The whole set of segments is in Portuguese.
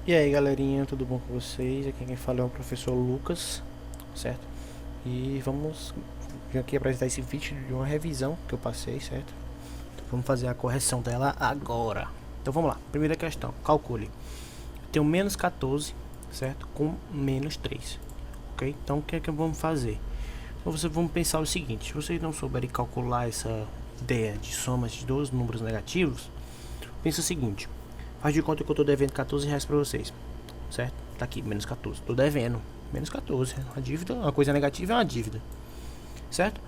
E aí galerinha, tudo bom com vocês? Aqui quem fala é o professor Lucas, certo? E vamos aqui apresentar esse vídeo de uma revisão que eu passei, certo? Então, vamos fazer a correção dela agora. Então vamos lá, primeira questão, calcule. Eu tenho menos 14, certo? Com menos 3, ok? Então o que é que vamos fazer? Então vamos pensar o seguinte, se vocês não souberem calcular essa ideia de somas de dois números negativos, pensa o seguinte, faz de conta que eu estou devendo 14 reais para vocês, certo? Tá aqui, menos 14. Tô devendo. Menos 14. A dívida, uma coisa negativa é uma dívida. Certo?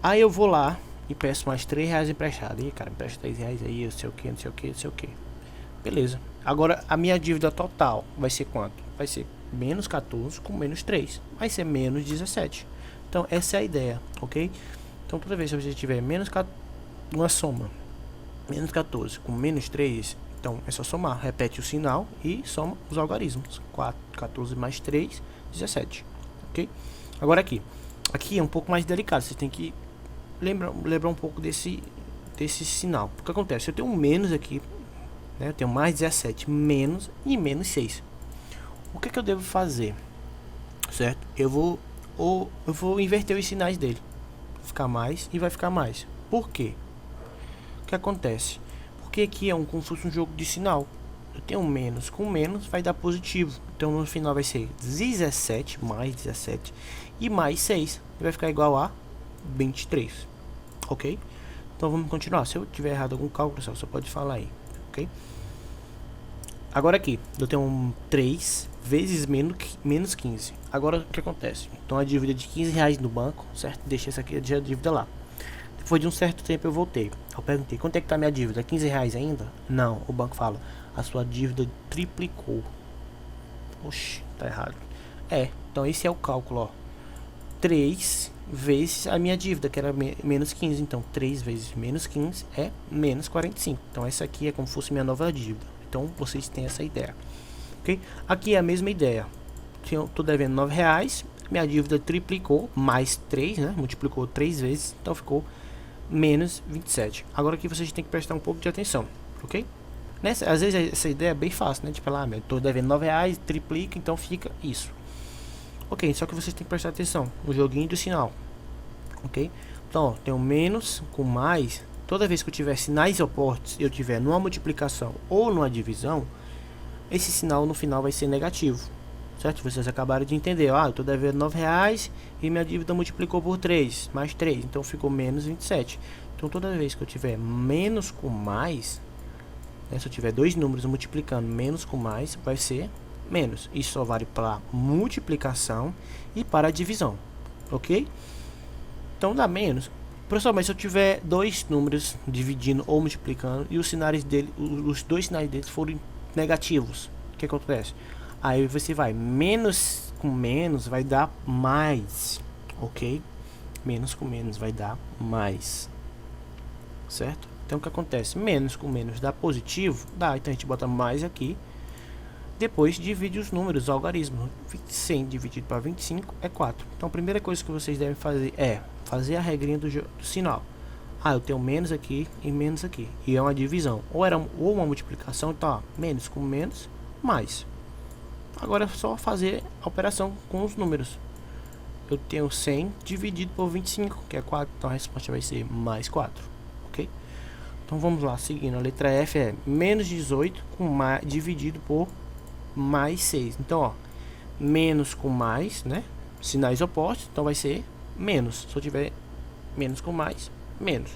Aí eu vou lá e peço mais 3 reais emprestado. E cara, empresta 3 reais aí, não sei o que, não sei o que, não sei o que. Beleza. Agora a minha dívida total vai ser quanto? Vai ser menos 14 com menos 3. Vai ser menos 17. Então essa é a ideia, ok? Então toda vez que você tiver menos uma soma, menos 14 com menos 3, então é só somar, repete o sinal e soma os algarismos. 14 mais 3, 17, ok? Agora aqui é um pouco mais delicado, você tem que lembrar um pouco desse sinal. O que acontece? Eu tenho um menos aqui, né? Eu tenho mais 17, menos e menos 6. O que eu devo fazer? Certo? Eu vou inverter os sinais dele. Vai ficar mais e vai ficar mais. Por quê? O que acontece? Porque aqui é como se fosse um jogo de sinal. Eu tenho um menos com menos vai dar positivo. Então no final vai ser 17 mais 17 e mais 6. Vai ficar igual a 23. Ok? Então vamos continuar. Se eu tiver errado algum cálculo, você pode falar aí. Ok? Agora aqui, eu tenho um 3 vezes menos 15. Agora o que acontece? Então a dívida de 15 reais no banco, certo? Deixa essa aqui a dívida lá. Depois de um certo tempo eu voltei. Eu perguntei, quanto é que tá minha dívida? 15 reais ainda? Não, o banco fala, a sua dívida triplicou. Oxi, tá errado. Então esse é o cálculo, ó. 3 vezes a minha dívida, que era menos 15. Então 3 vezes menos 15 é menos 45. Então essa aqui é como se fosse minha nova dívida. Então vocês têm essa ideia, ok? Aqui é a mesma ideia. Eu tô devendo 9 reais, minha dívida triplicou, mais 3, né? Multiplicou 3 vezes, então ficou menos 27. Agora aqui vocês têm que prestar um pouco de atenção, ok? Às vezes essa ideia é bem fácil, né? Tipo, lá, eu tô devendo 9 reais, triplica, então fica isso. Ok, só que vocês têm que prestar atenção no joguinho do sinal, ok? Então, ó, tem um menos com mais. Toda vez que eu tiver sinais opostos, eu tiver numa multiplicação ou numa divisão, esse sinal no final vai ser negativo, certo? Vocês acabaram de entender, eu tô devendo 9 reais e minha dívida multiplicou por 3, mais 3, então ficou menos 27. Então toda vez que eu tiver menos com mais, né, se eu tiver dois números multiplicando menos com mais, vai ser menos. Isso só vale para multiplicação e para divisão, ok? Então dá menos. Professor, mas se eu tiver dois números dividindo ou multiplicando e os dois sinais deles forem negativos, o que acontece? Aí você vai, menos com menos vai dar mais, ok? Menos com menos vai dar mais, certo? Então o que acontece? Menos com menos dá positivo, dá, então a gente bota mais aqui. Depois divide os números, o algarismo. 100 dividido para 25 é 4. Então a primeira coisa que vocês devem fazer é fazer a regrinha do sinal. Eu tenho menos aqui e menos aqui. E é uma divisão. Ou uma multiplicação, então ó, menos com menos, mais. Agora é só fazer a operação com os números. Eu tenho 100 dividido por 25, que é 4. Então a resposta vai ser mais 4. Ok? Então vamos lá, seguindo. A letra F é menos 18 dividido por mais 6. Então, ó, menos com mais, né? Sinais opostos, então vai ser menos. Se eu tiver menos com mais, menos.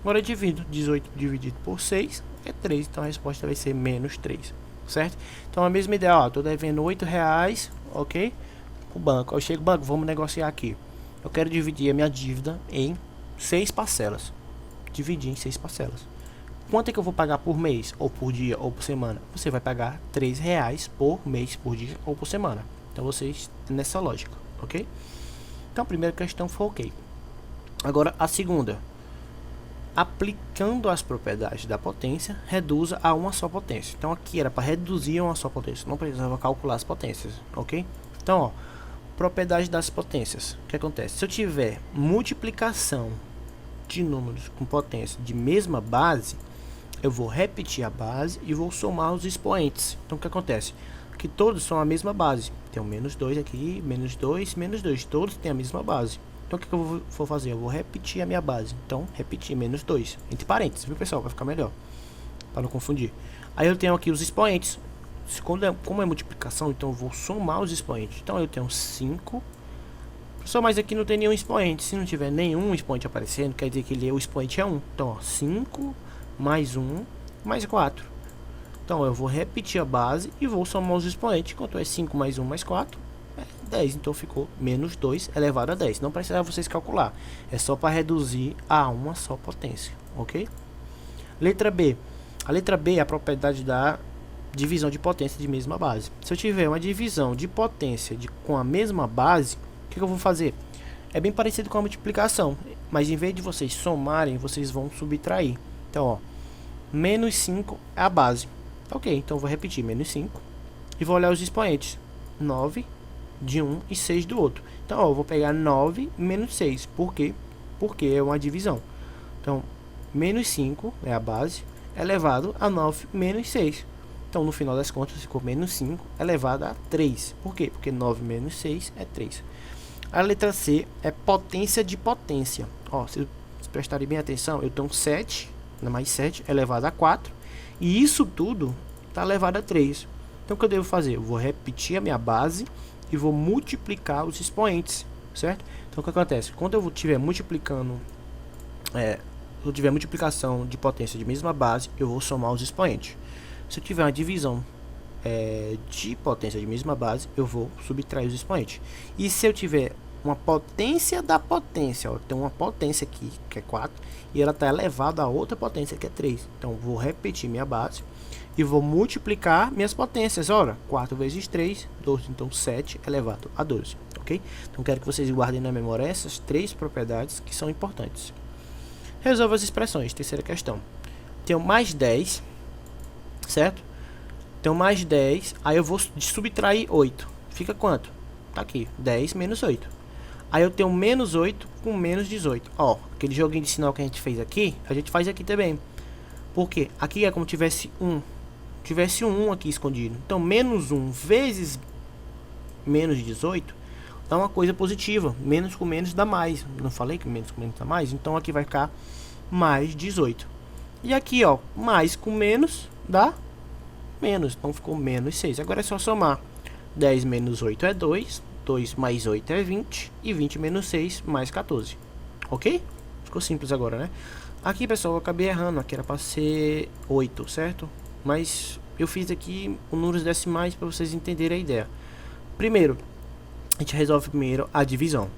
Agora eu divido 18 dividido por 6 é 3, então a resposta vai ser menos 3, certo? Então a mesma ideia, ó, tô devendo 8 reais, ok? O banco, eu chego, banco, vamos negociar aqui. Eu quero dividir a minha dívida em 6 parcelas. Dividir em 6 parcelas. Quanto é que eu vou pagar por mês, ou por dia, ou por semana? Você vai pagar 3 reais por mês, por dia, ou por semana. Então vocês nessa lógica, ok? Então a primeira questão foi ok. Agora a segunda. Aplicando as propriedades da potência, reduza a uma só potência. Então aqui era para reduzir a uma só potência, não precisava calcular as potências, ok? Então, ó, propriedade das potências. O que acontece? Se eu tiver multiplicação de números com potência de mesma base, eu vou repetir a base e vou somar os expoentes. Então o que acontece? que todos são a mesma base. Tem um menos 2 aqui, menos 2, menos 2. Todos têm a mesma base. Então o que eu vou fazer? Eu vou repetir a minha base. Então, repetir, menos 2. Entre parênteses, viu, pessoal? Vai ficar melhor, para não confundir. Aí eu tenho aqui os expoentes. Como é multiplicação, então eu vou somar os expoentes. Então eu tenho 5. Só mais aqui não tem nenhum expoente. Se não tiver nenhum expoente aparecendo, quer dizer que o expoente é 1. Então, ó, 5 mais 1 mais 4. Então eu vou repetir a base e vou somar os expoentes. Quanto é 5 mais 1 mais 4? É 10. Então ficou menos 2 elevado a 10. Não precisa vocês calcular. É só para reduzir a uma só potência. Ok? Letra B. A letra B é a propriedade da divisão de potência de mesma base. Se eu tiver uma divisão de potência com a mesma base, o que eu vou fazer? É bem parecido com a multiplicação, mas em vez de vocês somarem, vocês vão subtrair. Então, ó, menos 5 é a base. Ok, então eu vou repetir, menos 5. E vou olhar os expoentes. 9 de um e 6 do outro. Então, ó, eu vou pegar 9 menos 6. Por quê? Porque é uma divisão. Então, menos 5 é a base, elevado a 9 menos 6. Então, no final das contas, ficou menos 5 elevado a 3. Por quê? Porque 9 menos 6 é 3. A letra C é potência de potência. Ó, se vocês prestarem bem atenção, eu tenho 7, mais 7 elevado a 4. E isso tudo está elevado a 3. Então, o que eu devo fazer? Eu vou repetir a minha base e vou multiplicar os expoentes, certo? Então, o que acontece? Quando eu estiver multiplicando, se eu tiver multiplicação de potência de mesma base, eu vou somar os expoentes. Se eu tiver uma divisão de potência de mesma base, eu vou subtrair os expoentes. E se eu tiver uma potência da potência, ó, tem uma potência aqui que é 4 e ela está elevada a outra potência que é 3. Então vou repetir minha base e vou multiplicar minhas potências. Ora, 4 vezes 3, 12. Então 7 elevado a 12, ok? Então quero que vocês guardem na memória essas três propriedades que são importantes. Resolva as expressões. Terceira questão. Tenho mais 10, certo? Tenho mais 10, aí eu vou subtrair 8. Fica quanto? Tá aqui, 10 menos 8. Aí eu tenho menos 8 com menos 18. Ó, aquele joguinho de sinal que a gente fez aqui, a gente faz aqui também. Por quê? Aqui é como tivesse um aqui escondido. Então, menos 1 vezes menos 18 dá uma coisa positiva. Menos com menos dá mais. Não falei que menos com menos dá mais? Então, aqui vai ficar mais 18. E aqui, ó, mais com menos dá menos. Então, ficou menos 6. Agora é só somar. 10 menos 8 é 2. 2 mais 8 é 20. E 20 menos 6 mais 14. Ok? Ficou simples agora, né? Aqui, pessoal, eu acabei errando. Aqui era para ser 8, certo? Mas eu fiz aqui os números decimais para vocês entenderem a ideia. Primeiro, a gente resolve primeiro a divisão.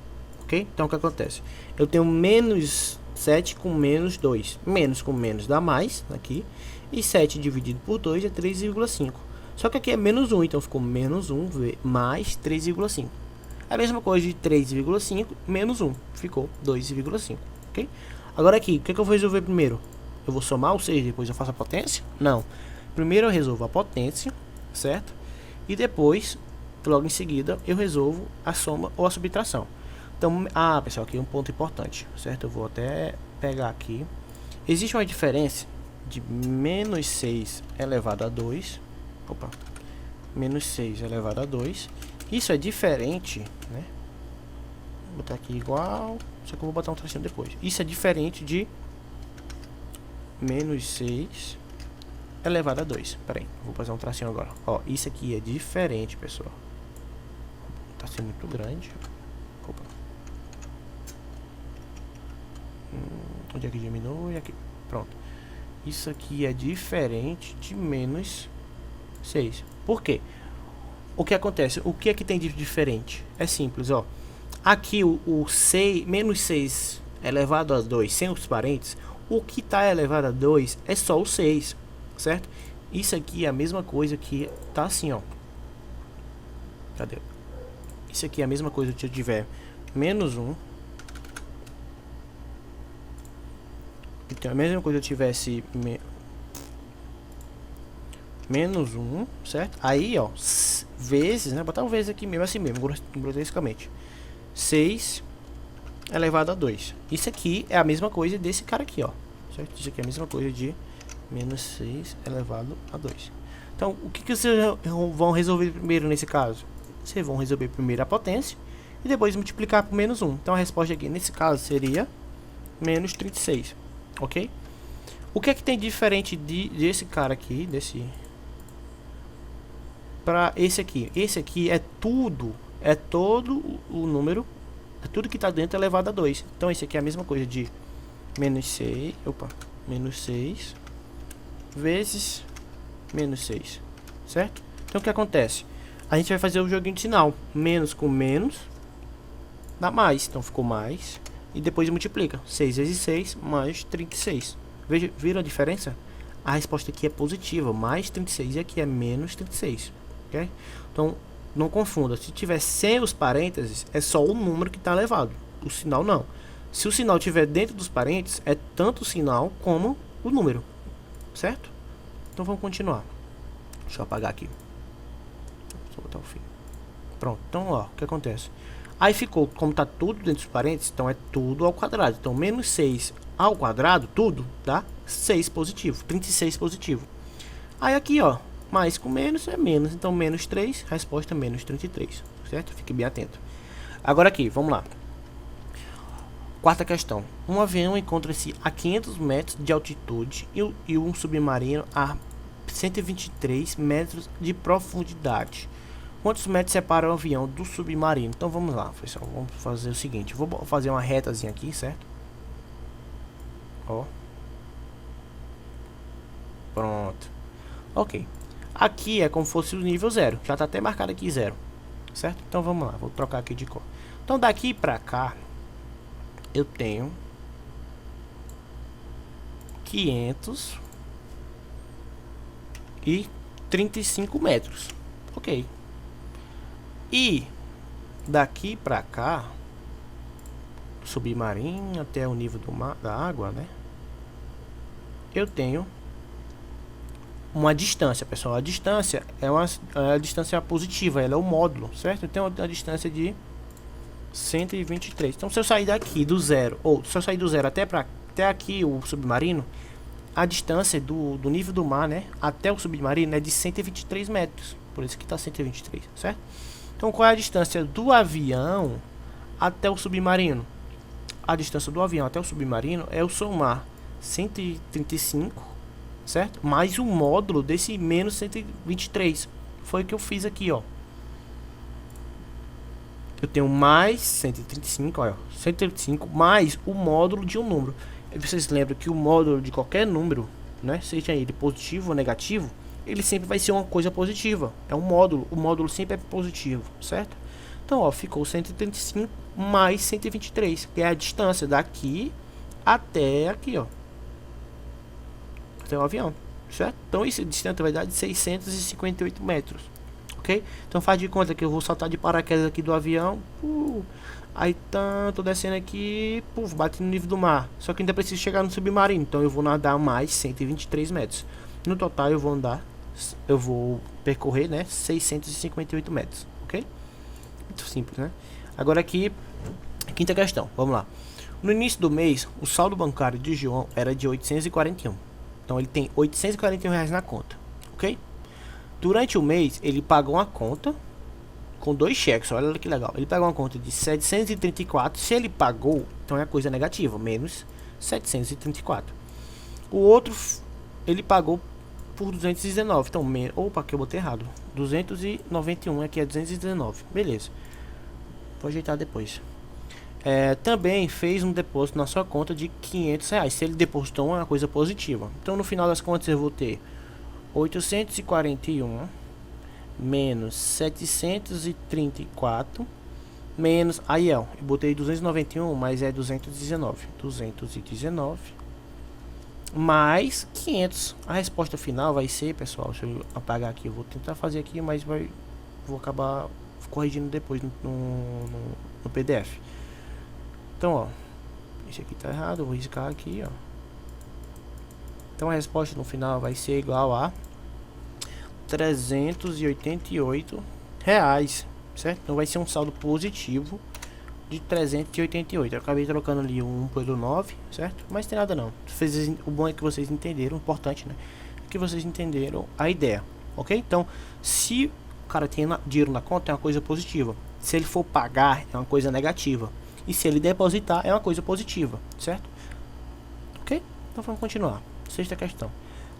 Ok? Então, o que acontece? Eu tenho menos 7 com menos 2. Menos com menos dá mais, aqui. E 7 dividido por 2 é 3,5. Só que aqui é menos 1, então ficou menos 1 mais 3,5. É a mesma coisa de 3,5 menos 1. Ficou 2,5. Ok? Agora aqui, o que eu vou resolver primeiro? Eu vou somar, ou seja, depois eu faço a potência? Não. Primeiro eu resolvo a potência, certo? E depois, logo em seguida, eu resolvo a soma ou a subtração. Então, pessoal, aqui é um ponto importante, certo? Eu vou até pegar aqui. Existe uma diferença de menos 6 elevado a 2. Opa. Menos 6 elevado a 2. Isso é diferente, né? Vou botar aqui igual, só que eu vou botar um tracinho depois. Isso é diferente de menos 6 elevado a 2. Pera aí, vou fazer um tracinho agora. Ó, isso aqui é diferente, pessoal. Tá sendo muito grande. Opa. Onde é que diminui? Aqui. Pronto. Isso aqui é diferente de menos 6. Por quê? O que acontece? O que é que tem de diferente? É simples, ó. Aqui o 6, menos 6 elevado a 2 sem os parênteses, o que está elevado a 2 é só o 6, certo? Isso aqui é a mesma coisa que tá assim, ó. Cadê? Isso aqui é a mesma coisa que eu tiver menos 1. Então, a mesma coisa que eu tivesse menos 1, certo? Aí, ó, vezes, né? Botar um vezes aqui mesmo, assim mesmo, grotescamente. 6 elevado a 2. Isso aqui é a mesma coisa desse cara aqui, ó. Certo? Isso aqui é a mesma coisa de menos 6 elevado a 2. Então, o que vocês vão resolver primeiro nesse caso? Vocês vão resolver primeiro a potência e depois multiplicar por menos 1. Então, a resposta aqui, nesse caso, seria menos 36, ok? O que é que tem diferente desse cara aqui, para esse aqui? Esse aqui é todo o número, é tudo que está dentro elevado a 2. Então, esse aqui é a mesma coisa de menos 6, menos 6 vezes menos 6, certo? Então, o que acontece? A gente vai fazer o joguinho de sinal. Menos com menos dá mais. Então, ficou mais. E depois multiplica. 6 vezes 6 mais 36. Viram a diferença? A resposta aqui é positiva. Mais 36 e aqui é menos 36. Ok? Então, não confunda. Se tiver sem os parênteses, é só o número que está elevado. O sinal não. Se o sinal estiver dentro dos parênteses, é tanto o sinal como o número. Certo? Então, vamos continuar. Deixa eu apagar aqui. Vou botar o fim. Pronto. Então, ó, o que acontece? Aí ficou, como está tudo dentro dos parênteses, então é tudo ao quadrado. Então, menos 6 ao quadrado, tudo, dá 6 positivo, 36 positivo. Aí aqui, ó, mais com menos é menos. Então, menos 3, resposta menos 33, certo? Fique bem atento. Agora aqui, vamos lá. Quarta questão. Um avião encontra-se a 500 metros de altitude e um submarino a 123 metros de profundidade. Quantos metros separam o avião do submarino? Então vamos lá, pessoal. Vamos fazer o seguinte. Vou fazer uma retazinha aqui, certo? Ó. Pronto. Ok. Aqui é como se fosse o nível 0. Já está até marcado aqui 0. Certo? Então vamos lá. Vou trocar aqui de cor. Então daqui para cá eu tenho 535 metros. Ok. E daqui para cá, submarino até o nível do mar, da água, né? Eu tenho uma distância, pessoal. A distância é a distância positiva, ela é o módulo, certo? Eu tenho uma distância de 123. Então, se eu sair daqui do zero, ou se eu sair do zero até aqui o submarino, a distância do nível do mar, né, até o submarino é de 123 metros. Por isso que está 123, certo? Então, qual é a distância do avião até o submarino? A distância do avião até o submarino é eu somar 135, certo? Mais o módulo desse menos 123. Foi o que eu fiz aqui, ó. Eu tenho mais 135, ó, 135 mais o módulo de um número. E vocês lembram que o módulo de qualquer número, né, seja ele positivo ou negativo, ele sempre vai ser uma coisa positiva. É um módulo, o módulo sempre é positivo, certo? Então, ó, ficou 135 mais 123, que é a distância daqui até aqui, ó, até o avião, certo? Então, esse distância vai dar de 658 metros, ok? Então, faz de conta que eu vou saltar de paraquedas aqui do avião, aí tô descendo aqui, bate no nível do mar. Só que ainda preciso chegar no submarino, então eu vou nadar mais 123 metros. No total, eu vou percorrer, né, 658 metros, ok? Muito simples, né? Agora aqui, quinta questão, vamos lá. No início do mês, o saldo bancário de João era de 841. Então, ele tem 841 reais na conta, ok? Durante o mês, ele pagou uma conta com 2 cheques, olha que legal. Ele pagou uma conta de 734, se ele pagou, então é a coisa negativa, menos 734. O outro, ele pagou por 219, então, opa, que eu botei errado. 291, aqui é 219, beleza. Vou ajeitar depois. Também fez um depósito na sua conta de 500 reais. Se ele depositou uma coisa positiva. Então, no final das contas, eu vou ter 841 menos 734 menos... Aí, ó, eu botei 291, mas é 219. 219 mais 500. A resposta final vai ser, pessoal, deixa eu apagar aqui. Eu vou tentar fazer aqui, mas vou acabar corrigindo depois no PDF. Então, ó, esse aqui tá errado, eu vou riscar aqui, ó. Então a resposta no final vai ser igual a 388 reais, certo? Então vai ser um saldo positivo de 388. Eu acabei trocando ali o 1 pelo 9, certo? Mas tem nada não. O bom é que vocês entenderam, o importante, né? Que vocês entenderam a ideia, ok? Então, se o cara tem dinheiro na conta, é uma coisa positiva. Se ele for pagar, é uma coisa negativa. E se ele depositar, é uma coisa positiva, certo? Ok? Então vamos continuar. Sexta questão.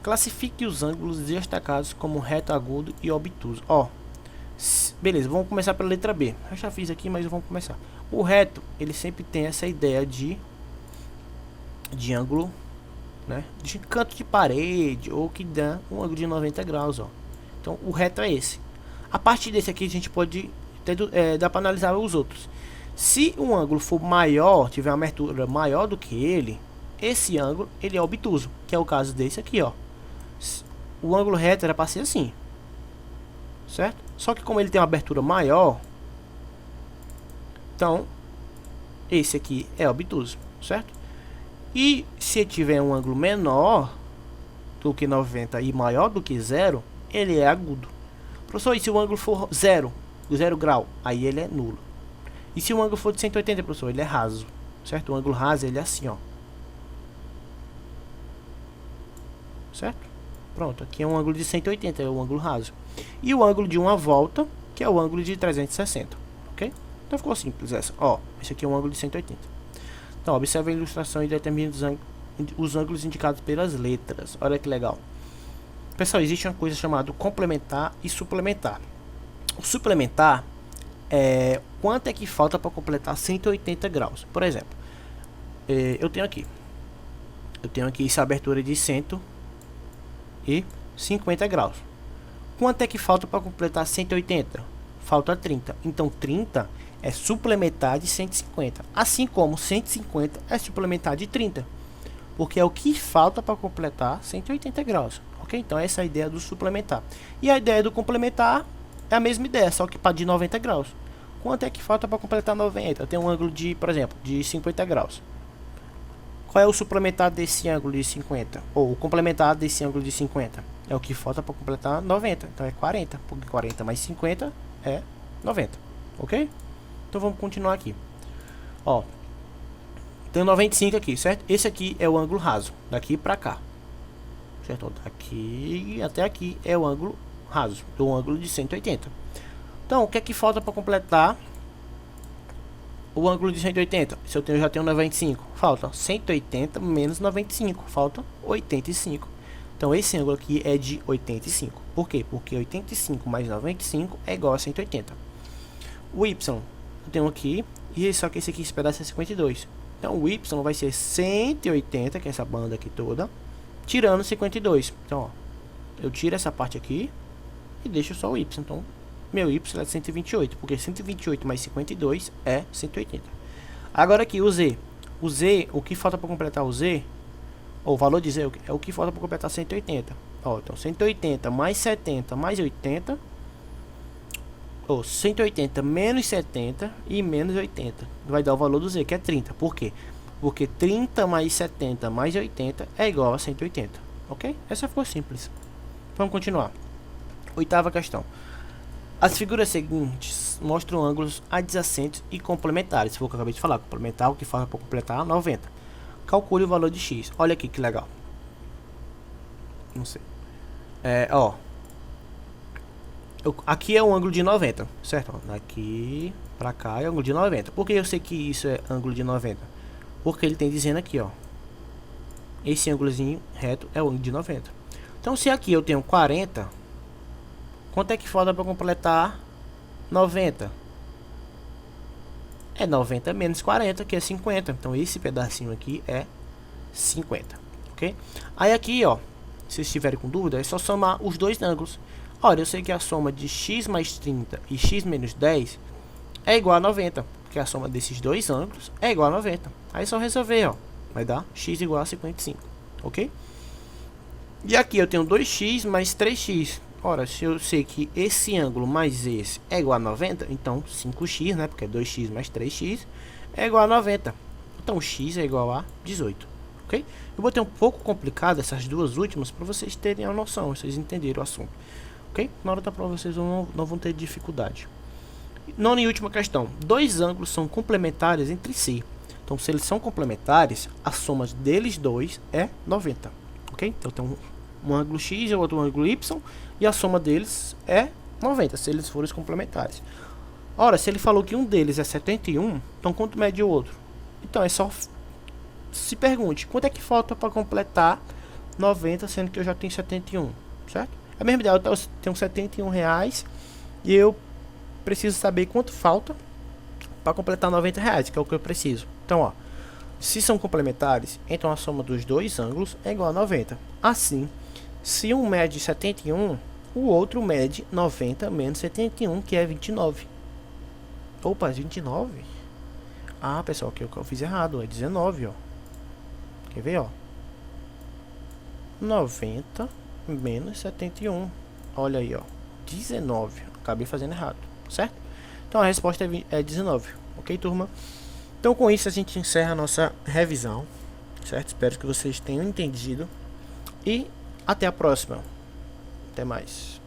Classifique os ângulos destacados como reto, agudo e obtuso. Ó, beleza, vamos começar pela letra B. Eu já fiz aqui, mas vamos começar. O reto, ele sempre tem essa ideia de ângulo, né, de canto de parede, ou que dá um ângulo de 90 graus, ó. Então o reto é esse. A partir desse aqui a gente pode dá para analisar os outros. Se um ângulo for maior, tiver uma abertura maior do que ele, esse ângulo ele é obtuso, que é o caso desse aqui, ó. O ângulo reto era para ser assim, certo? Só que como ele tem uma abertura maior, então esse aqui é obtuso, certo? E se tiver um ângulo menor do que 90 e maior do que 0, ele é agudo. Professor, e se o ângulo for 0 grau, aí ele é nulo. E se o ângulo for de 180, professor, ele é raso, certo? O ângulo raso ele é assim, ó, certo? Pronto, aqui é um ângulo de 180, é o ângulo raso. E o ângulo de uma volta, que é o ângulo de 360, ok? Então ficou simples essa. Ó, esse aqui é um ângulo de 180. Então, observe a ilustração e determine os ângulos indicados pelas letras. Olha que legal. Pessoal, existe uma coisa chamada complementar e suplementar. O suplementar é quanto é que falta para completar 180 graus. Por exemplo, eu tenho aqui essa abertura de 150 graus. Quanto é que falta para completar 180? Falta 30. Então 30 é suplementar de 150. Assim como 150 é suplementar de 30. Porque é o que falta para completar 180 graus. Ok? Então essa é a ideia do suplementar. E a ideia do complementar é a mesma ideia, só que para de 90 graus. Quanto é que falta para completar 90? Eu tenho um ângulo de, por exemplo, de 50 graus. Qual é o suplementar desse ângulo de 50? Ou o complementar desse ângulo de 50? É o que falta para completar 90. Então é 40, porque 40 mais 50 é 90. Ok? Então vamos continuar aqui. Ó, tem 95 aqui, certo? Esse aqui é o ângulo raso, daqui para cá. Certo? Daqui até aqui é o ângulo raso, do ângulo de 180. Então, o que é que falta para completar o ângulo de 180? Se eu já tenho 95, falta 180 menos 95, falta 85. Então, esse ângulo aqui é de 85. Por quê? Porque 85 mais 95 é igual a 180. O y eu tenho aqui, e só que esse aqui, esse pedaço é 52. Então, o y vai ser 180, que é essa banda aqui toda, tirando 52. Então, ó, eu tiro essa parte aqui e deixo só o y. Então, meu y é 128, porque 128 mais 52 é 180. Agora aqui, o z. O z, o que falta para completar o z, ou o valor de z, é o que falta para completar 180. Ó, então, 180 mais 70 mais 80, ou 180 menos 70 e menos 80. Vai dar o valor do z, que é 30. Por quê? Porque 30 mais 70 mais 80 é igual a 180. Ok? Essa ficou simples. Vamos continuar. Oitava questão. As figuras seguintes mostram ângulos adjacentes e complementares. Foi o que eu acabei de falar. Complementar, o que falta para completar, 90. Calcule o valor de x. Olha aqui que legal. Não sei. Ó. Aqui é um ângulo de 90, certo? Daqui para cá é ângulo de 90. Por que eu sei que isso é ângulo de 90? Porque ele tem dizendo aqui, ó. Esse ângulozinho reto é o ângulo de 90. Então, se aqui eu tenho 40, quanto é que falta para completar 90? É 90 menos 40, que é 50. Então, esse pedacinho aqui é 50, ok? Aí aqui, ó, se vocês estiverem com dúvida, é só somar os dois ângulos. Olha, eu sei que a soma de x mais 30 e x menos 10 é igual a 90, porque a soma desses dois ângulos é igual a 90. Aí é só resolver, ó, vai dar x igual a 55, ok? E aqui eu tenho 2x mais 3x. Ora, se eu sei que esse ângulo mais esse é igual a 90, então 5x, né, porque é 2x mais 3x é igual a 90. Então x é igual a 18, ok? Eu botei um pouco complicado essas duas últimas para vocês terem a noção, vocês entenderam o assunto. Ok? Na hora da prova vocês não vão ter dificuldade. Nona e última questão. Dois ângulos são complementares entre si. Então, se eles são complementares, a soma deles dois é 90. Ok? Então, tem um ângulo X e o outro ângulo Y, e a soma deles é 90, se eles forem os complementares. Ora, se ele falou que um deles é 71, então quanto mede o outro? Então é só se pergunte, quanto é que falta para completar 90, sendo que eu já tenho 71, certo? É a mesma ideia, eu tenho 71 reais e eu preciso saber quanto falta para completar 90 reais, que é o que eu preciso. Então, ó, se são complementares, então a soma dos dois ângulos é igual a 90. Assim, se um mede 71, o outro mede 90 menos 71, que é 29. Opa, 29? Ah, pessoal, que eu fiz errado, é 19, ó. Quer ver, ó? 90 menos 71. Olha aí, ó. 19. Acabei fazendo errado, certo? Então a resposta é 19. Ok, turma? Então com isso a gente encerra a nossa revisão, certo? Espero que vocês tenham entendido. E até a próxima. Até mais.